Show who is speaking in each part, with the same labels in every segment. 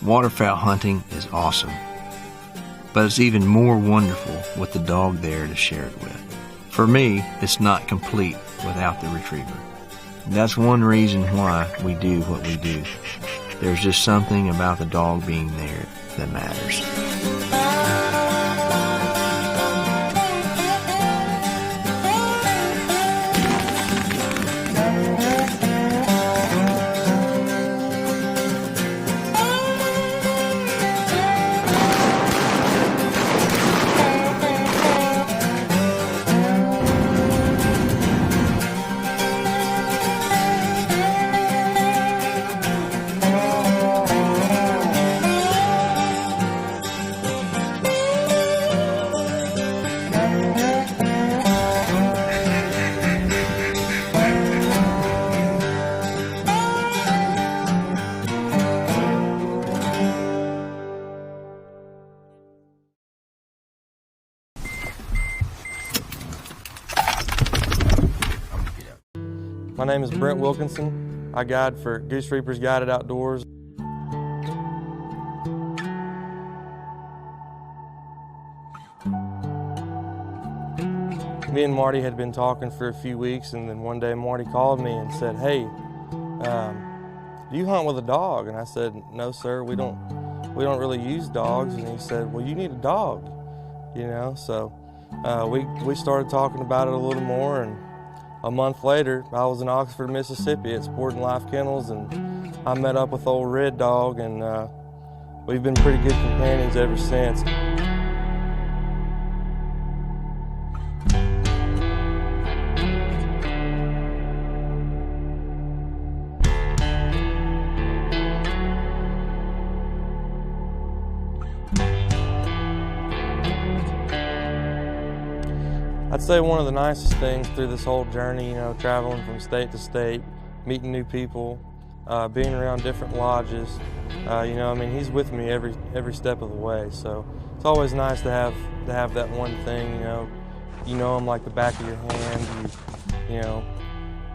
Speaker 1: Waterfowl hunting is awesome, but it's even more wonderful with the dog there to share it with. For me, it's not complete without the retriever. That's one reason why we do what we do. There's just something about the dog being there that matters.
Speaker 2: My name is Brent Wilkinson. I guide for Goose Reapers Guided Outdoors. Me and Marty had been talking for a few weeks, and then one day Marty called me and said, "Hey, do you hunt with a dog?" And I said, "No, sir, we don't really use dogs." And he said, "Well, you need a dog, you know." So we started talking about it a little more, and a month later, I was in Oxford, Mississippi at Sport and Life Kennels, and I met up with old Red Dog, and we've been pretty good companions ever since. I'd say one of the nicest things through this whole journey, you know, traveling from state to state, meeting new people, being around different lodges, you know, I mean, he's with me every step of the way. So it's always nice to have that one thing, you know him like the back of your hand. You know,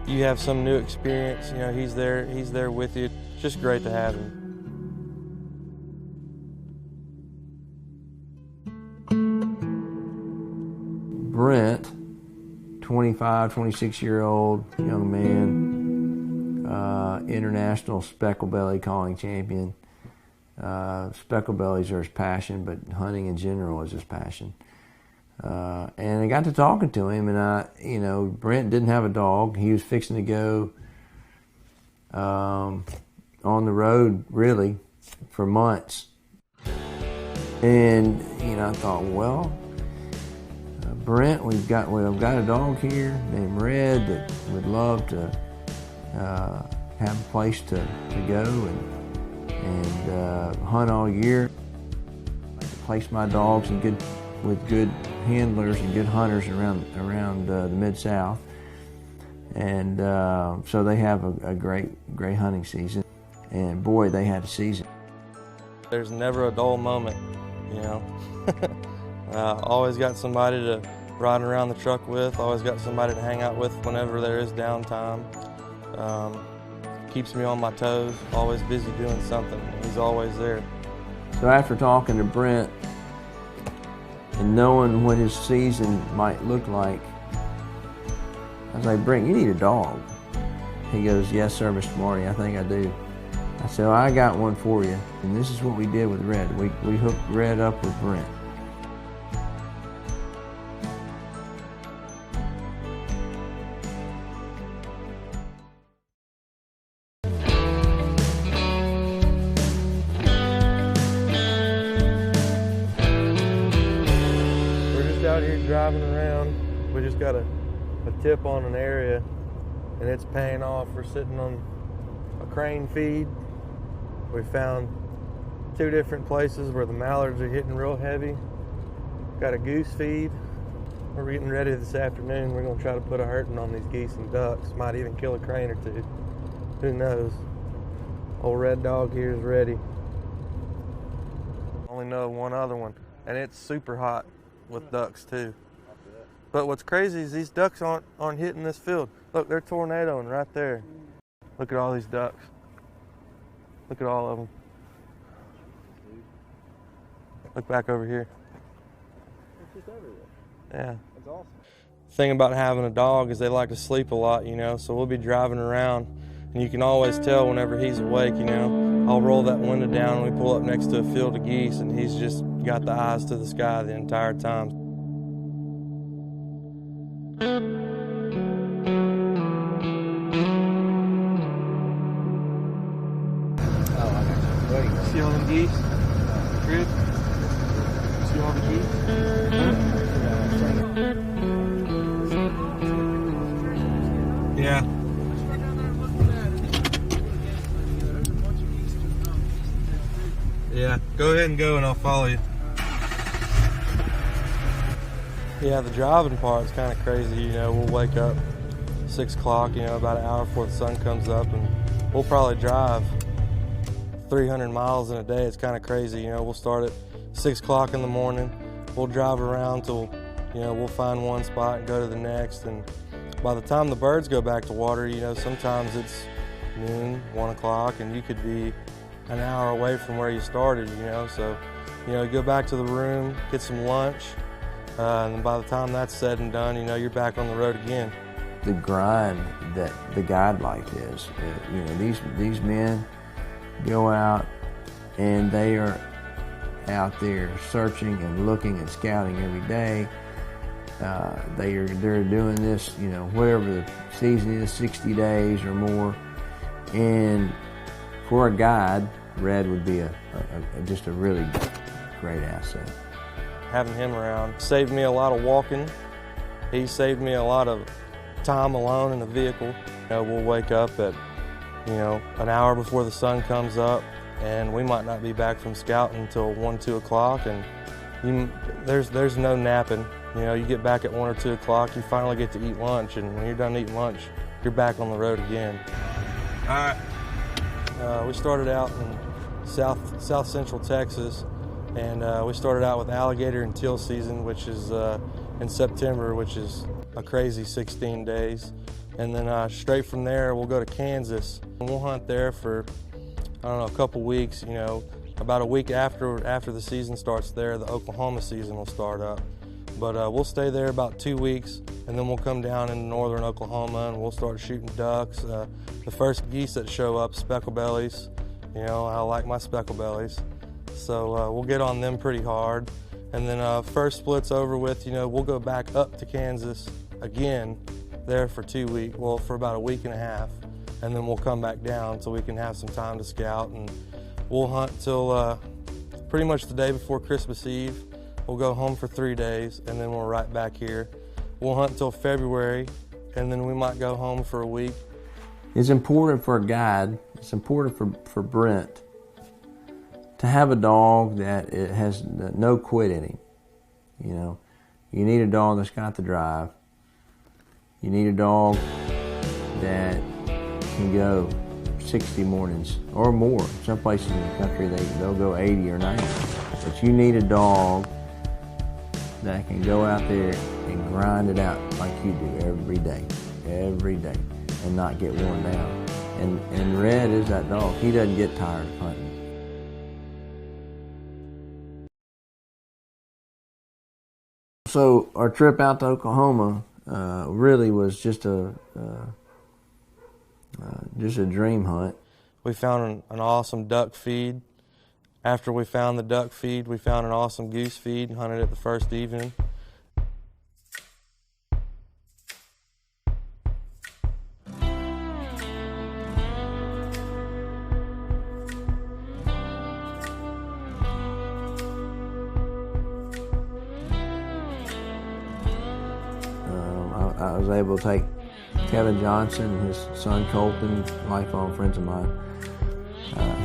Speaker 2: you have some new experience. You know, he's there with you. It's just great to have him.
Speaker 1: Brent, 25, 26-year-old young man, international specklebelly calling champion. Specklebellies are his passion, but hunting in general is his passion. And I got to talking to him, and Brent didn't have a dog. He was fixing to go on the road, really, for months. And, I thought, well, Brent, we've got a dog here named Red that would love to have a place to go and hunt all year. I like to place my dogs with good handlers and good hunters around the Mid-South, and so they have a great hunting season. And boy, they had a season.
Speaker 2: There's never a dull moment, you know. Always got somebody to ride around the truck with, always got somebody to hang out with whenever there is downtime. Keeps me on my toes, always busy doing something. He's always there.
Speaker 1: So after talking to Brent and knowing what his season might look like, I was like, "Brent, you need a dog." He goes, "Yes, sir, Mr. Marty, I think I do." I said, "Well, I got one for you." And this is what we did with Red. We hooked Red up with Brent.
Speaker 2: Out here driving around, we just got a tip on an area, and it's paying off. We're sitting on a crane feed. We found 2 different places where the mallards are hitting real heavy. Got a goose feed. We're getting ready this afternoon. We're going to try to put a hurting on these geese and ducks. Might even kill a crane or 2. Who knows? Old Red Dog here is ready. Only know one other one, and it's super hot with ducks too. But what's crazy is these ducks aren't hitting this field. Look, they're tornadoing right there. Look at all these ducks. Look at all of them. Look back over here.
Speaker 1: It's just everywhere.
Speaker 2: Yeah.
Speaker 1: That's awesome.
Speaker 2: The thing about having a dog is they like to sleep a lot, you know, so we'll be driving around and you can always tell whenever he's awake, you know. I'll roll that window down and we pull up next to a field of geese and he's just got the eyes to the sky the entire time.
Speaker 1: Oh, I got you. Wait.
Speaker 2: See all them geese? Good? See all the geese? Yeah. Yeah, go ahead and go and I'll follow you. Yeah, the driving part is kind of crazy. You know, we'll wake up 6 o'clock, you know, about an hour before the sun comes up, and we'll probably drive 300 miles in a day. It's kind of crazy. You know, we'll start at 6 o'clock in the morning. We'll drive around till, you know, we'll find one spot and go to the next. And by the time the birds go back to water, you know, sometimes it's noon, 1 o'clock, and you could be an hour away from where you started, you know. So, you know, you go back to the room, get some lunch, and by the time that's said and done, you know, you're back on the road again.
Speaker 1: The grind that the guide life is, you know, these men go out and they are out there searching and looking and scouting every day. They're doing this, you know, whatever the season is, 60 days or more. And for a guide, Red would be just a really great asset.
Speaker 2: Having him around saved me a lot of walking. He saved me a lot of time alone in the vehicle. You know, we'll wake up at, you know, an hour before the sun comes up, and we might not be back from scouting until 1, 2 o'clock, and there's no napping. You know, you get back at 1 or 2 o'clock, you finally get to eat lunch, and when you're done eating lunch, you're back on the road again. All right. We started out in south central Texas, and we started out with alligator and teal season, which is in September, which is a crazy 16 days. And then straight from there, we'll go to Kansas. And we'll hunt there for, I don't know, a couple weeks. You know, about a week after the season starts there, the Oklahoma season will start up. But we'll stay there about 2 weeks, and then we'll come down into northern Oklahoma and we'll start shooting ducks. The first geese that show up, speckle bellies. You know, I like my speckle bellies. So we'll get on them pretty hard. And then first split's over with, you know, we'll go back up to Kansas again there for 2 weeks, well, for about a week and a half. And then we'll come back down so we can have some time to scout. And we'll hunt till pretty much the day before Christmas Eve. We'll go home for 3 days, and then we're right back here. We'll hunt till February, and then we might go home for a week.
Speaker 1: It's important for a guide, it's important for Brent to have a dog that it has no quit in him. You know, you need a dog that's got the drive. You need a dog that can go 60 mornings or more. Some places in the country, they'll go 80 or 90. But you need a dog that can go out there and grind it out like you do every day, and not get worn down. And Red is that dog. He doesn't get tired of hunting. So our trip out to Oklahoma really was just a dream hunt.
Speaker 2: We found an awesome duck feed. After we found the duck feed, we found an awesome goose feed and hunted it the first evening.
Speaker 1: I was able to take Kevin Johnson and his son Colton, lifelong friends of mine.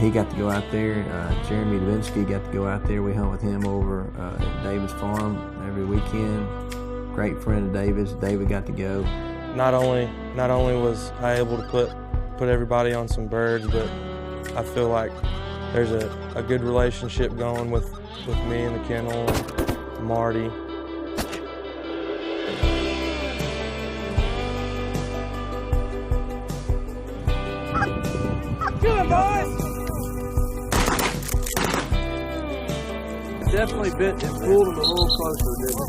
Speaker 1: He got to go out there. Jeremy Levinsky got to go out there. We hunt with him over at David's farm every weekend. Great friend of David's. David got to go.
Speaker 2: Not only was I able to put everybody on some birds, but I feel like there's a good relationship going with me and the kennel and Marty.
Speaker 1: definitely bit and pulled him a little closer, didn't it?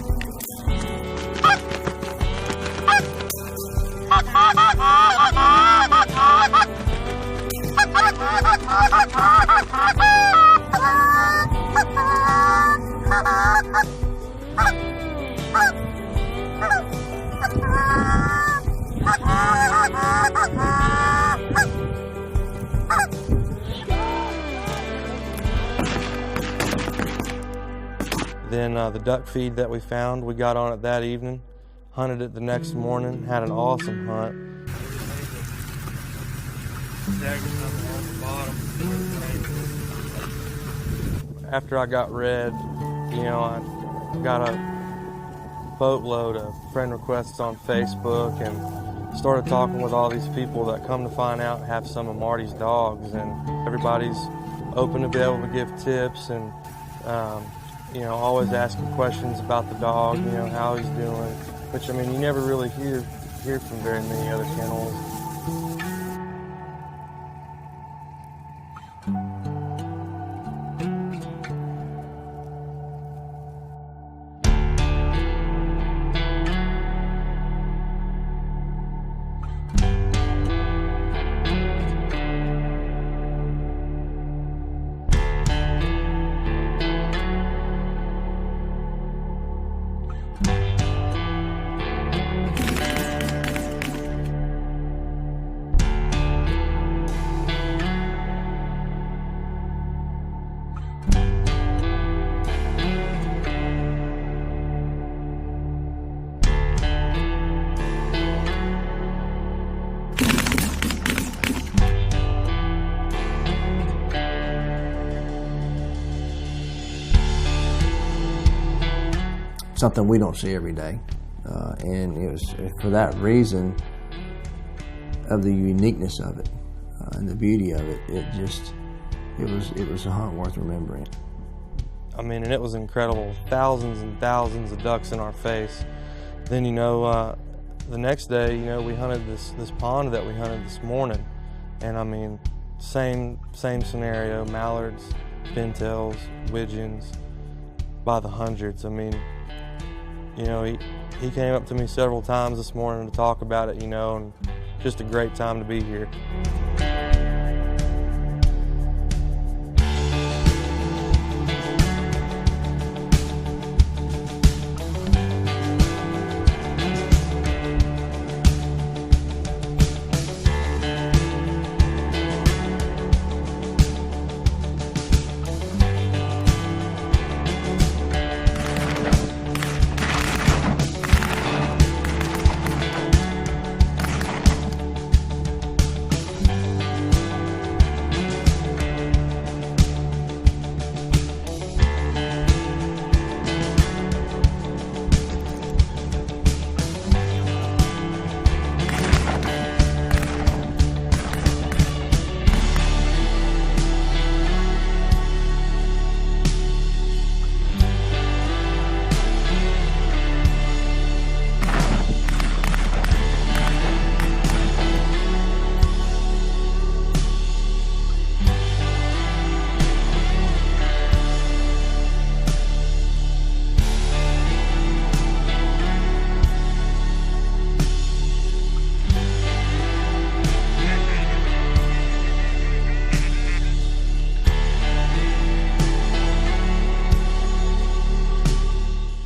Speaker 2: Then the duck feed that we found, we got on it that evening, hunted it the next morning, had an awesome hunt. After I got red, you know, I got a boatload of friend requests on Facebook and started talking with all these people that come to find out have some of Marty's dogs, and everybody's open to be able to give tips and you know, always asking questions about the dog, you know, how he's doing, which, I mean, you never really hear from very many other kennels.
Speaker 1: Something we don't see every day, and it was for that reason of the uniqueness of it and the beauty of it. It was a hunt worth remembering.
Speaker 2: I mean, and it was incredible. Thousands and thousands of ducks in our face. Then, you know, the next day, you know, we hunted this pond that we hunted this morning, and I mean, same scenario: mallards, pintails, widgeons, by the hundreds. I mean, you know, he came up to me several times this morning to talk about it, you know, and just a great time to be here.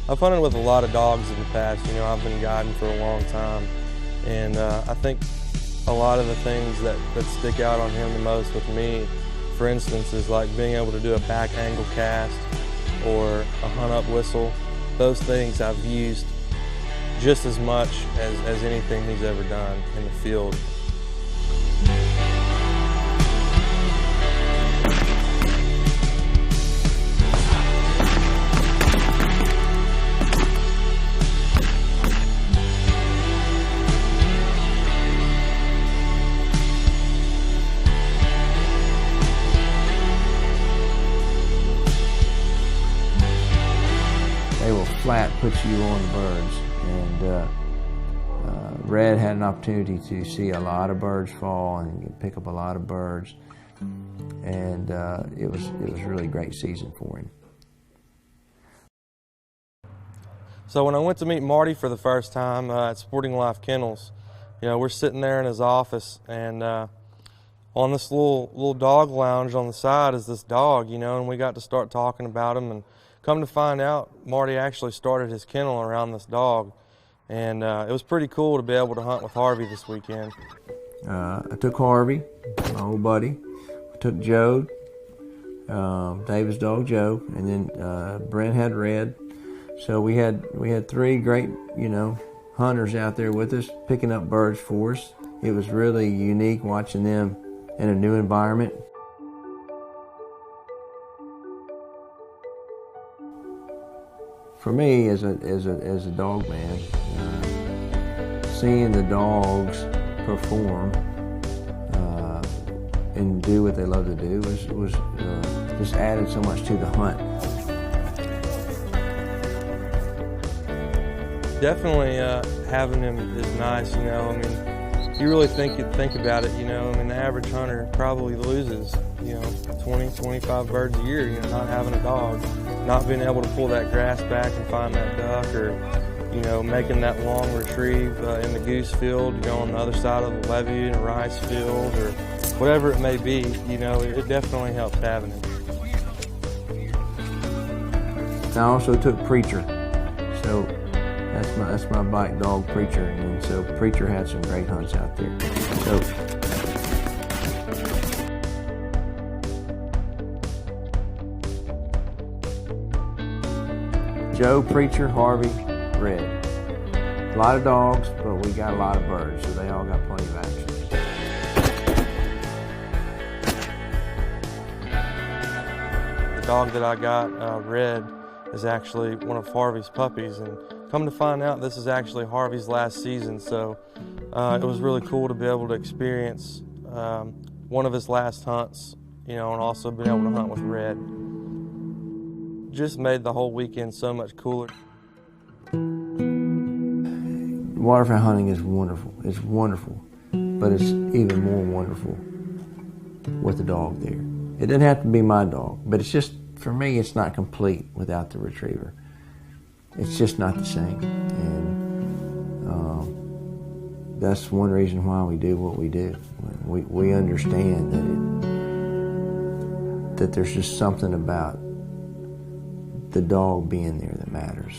Speaker 2: I've hunted with a lot of dogs in the past. You know, I've been guiding for a long time, and I think a lot of the things that stick out on him the most with me, for instance, is like being able to do a back angle cast or a hunt up whistle. Those things I've used just as much as anything he's ever done in the field.
Speaker 1: Flat puts you on the birds, and Red had an opportunity to see a lot of birds fall and pick up a lot of birds, and it was a really great season for him.
Speaker 2: So when I went to meet Marty for the first time at Sporting Life Kennels, you know, we're sitting there in his office, and on this little dog lounge on the side is this dog, you know, and we got to start talking about him, and come to find out, Marty actually started his kennel around this dog, and it was pretty cool to be able to hunt with Harvey this weekend.
Speaker 1: I took Harvey, my old buddy. I took Joe, David's dog Joe, and then Brent had Red. So we had three great, you know, hunters out there with us, picking up birds for us. It was really unique watching them in a new environment. For me, as a dog man, seeing the dogs perform and do what they love to do was just added so much to the hunt.
Speaker 2: Definitely having him is nice, you know. I mean, you really think about it, you know. I mean, the average hunter probably loses, you know, 20, 25 birds a year, you know, not having a dog, not being able to pull that grass back and find that duck, or, you know, making that long retrieve in the goose field, go on the other side of the levee in a rice field, or whatever it may be, you know, it definitely helps having him.
Speaker 1: I also took Preacher, so that's my bike dog, Preacher, and so Preacher had some great hunts out there. So Joe, Preacher, Harvey, Red. A lot of dogs, but we got a lot of birds, so they all got plenty of action.
Speaker 2: The dog that I got, Red, is actually one of Harvey's puppies, and come to find out, this is actually Harvey's last season, so it was really cool to be able to experience one of his last hunts, you know, and also being able to hunt with Red. Just made the whole weekend so much cooler.
Speaker 1: Waterfowl hunting is wonderful. It's wonderful, but it's even more wonderful with the dog there. It doesn't have to be my dog, but it's just, for me, it's not complete without the retriever. It's just not the same, and that's one reason why we do what we do. We understand that there's just something about the dog being there that matters.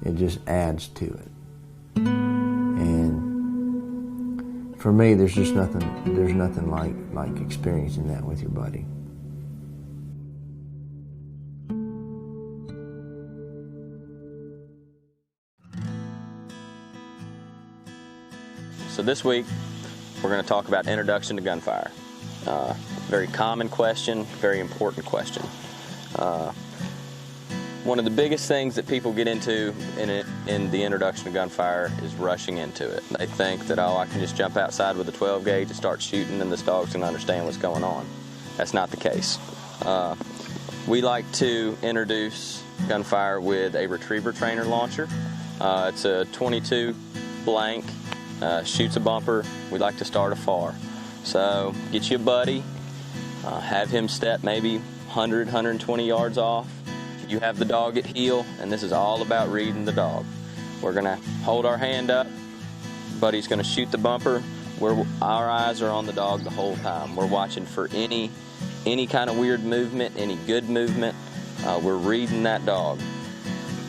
Speaker 1: It just adds to it, and for me, there's nothing like experiencing that with your buddy.
Speaker 3: So this week, we're going to talk about introduction to gunfire. Very common question, very important question. One of the biggest things that people get into in the introduction to gunfire is rushing into it. They think that, oh, I can just jump outside with a 12 gauge and start shooting and this dog's going to understand what's going on. That's not the case. We like to introduce gunfire with a retriever trainer launcher. It's a 22 blank. Shoots a bumper. We like to start afar. So get you a buddy, have him step maybe 100, 120 yards off. You have the dog at heel, and this is all about reading the dog. We're gonna hold our hand up. Buddy's gonna shoot the bumper. Our eyes are on the dog the whole time. We're watching for any kind of weird movement, any good movement. We're reading that dog.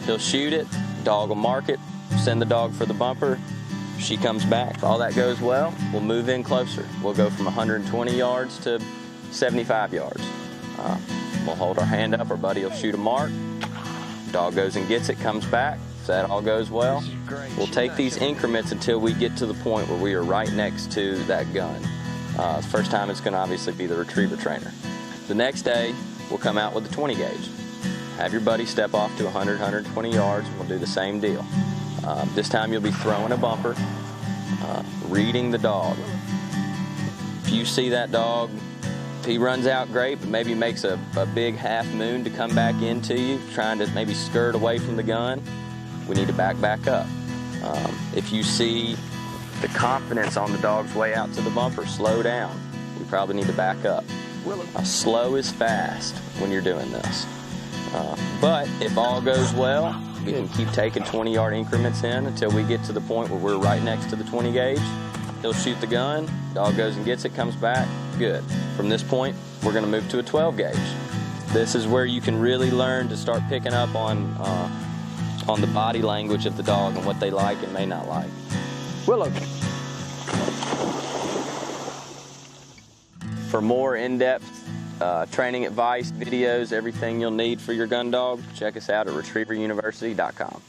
Speaker 3: He'll shoot it, dog will mark it, send the dog for the bumper. She comes back. If all that goes well, we'll move in closer. We'll go from 120 yards to 75 yards. We'll hold our hand up, our buddy will shoot a mark. Dog goes and gets it, comes back. If that all goes well, we'll take these increments until we get to the point where we are right next to that gun. The first time it's going to obviously be the retriever trainer. The next day, we'll come out with the 20 gauge. Have your buddy step off to 100, 120 yards, and we'll do the same deal. This time you'll be throwing a bumper, reading the dog. If you see that dog, if he runs out, great, but maybe makes a big half moon to come back into you, trying to maybe skirt away from the gun, we need to back up. If you see the confidence on the dog's way out to the bumper, slow down. We probably need to back up. Slow is fast when you're doing this. But if all goes well, We can keep taking 20-yard increments in until we get to the point where we're right next to the 20 gauge. He'll shoot the gun, dog goes and gets it, comes back, good. From this point, we're gonna move to a 12 gauge. This is where you can really learn to start picking up on the body language of the dog and what they like and may not like. Willow. For more in-depth training advice, videos, everything you'll need for your gun dog, check us out at retrieveruniversity.com.